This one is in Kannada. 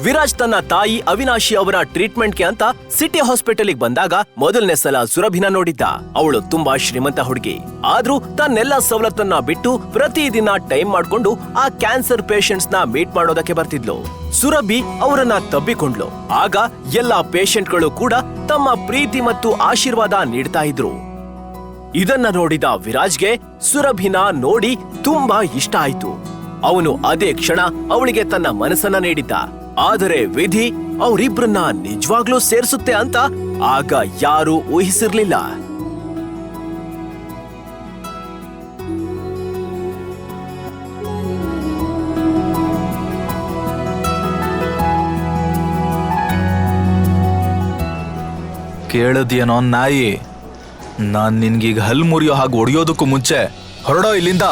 ವಿರಾಜ್ ತನ್ನ ತಾಯಿ ಅವಿನಾಶಿ ಅವರ ಟ್ರೀಟ್ಮೆಂಟ್ಗೆ ಅಂತ ಸಿಟಿ ಹಾಸ್ಪಿಟಲ್ಗೆ ಬಂದಾಗ ಮೊದಲನೇ ಸಲ ಸುರಭಿನ ನೋಡಿದ್ದ. ಅವಳು ತುಂಬಾ ಶ್ರೀಮಂತ ಹುಡುಗಿ. ಆದ್ರೂ ತನ್ನೆಲ್ಲ ಸವಲತ್ತನ್ನ ಬಿಟ್ಟು ಪ್ರತಿದಿನ ಟೈಮ್ ಮಾಡ್ಕೊಂಡು ಆ ಕ್ಯಾನ್ಸರ್ ಪೇಷಂಟ್ಸ್ ನ ಮೀಟ್ ಮಾಡೋದಕ್ಕೆ ಬರ್ತಿದ್ಲು. ಸುರಭಿ ಅವರನ್ನ ತಬ್ಬಿಕೊಂಡ್ಲು. ಆಗ ಎಲ್ಲಾ ಪೇಷಂಟ್ಗಳು ಕೂಡ ತಮ್ಮ ಪ್ರೀತಿ ಮತ್ತು ಆಶೀರ್ವಾದ ನೀಡ್ತಾ ಇದ್ರು. ಇದನ್ನ ನೋಡಿದ ವಿರಾಜ್ಗೆ ಸುರಭಿನ ನೋಡಿ ತುಂಬಾ ಇಷ್ಟ ಆಯ್ತು. ಅವನು ಅದೇ ಕ್ಷಣ ಅವಳಿಗೆ ತನ್ನ ಮನಸ್ಸನ್ನ ನೀಡಿದ್ದ. ಆದರೆ ವಿಧಿ ಅವರಿಬ್ರನ್ನ ನಿಜವಾಗ್ಲೂ ಸೇರಿಸುತ್ತೆ ಅಂತ ಆಗ ಯಾರೂ ಊಹಿಸಿರ್ಲಿಲ್ಲ. ಕೇಳದ್ಯೇನೋ ನಾಯಿ, ನಾನ್ ನಿನ್ಗೀಗ ಹಲ್ ಮುರಿಯೋ ಹಾಗೆ ಹೊಡೆಯೋದಕ್ಕೂ ಮುಂಚೆ ಹೊರಡೋ ಇಲ್ಲಿಂದ.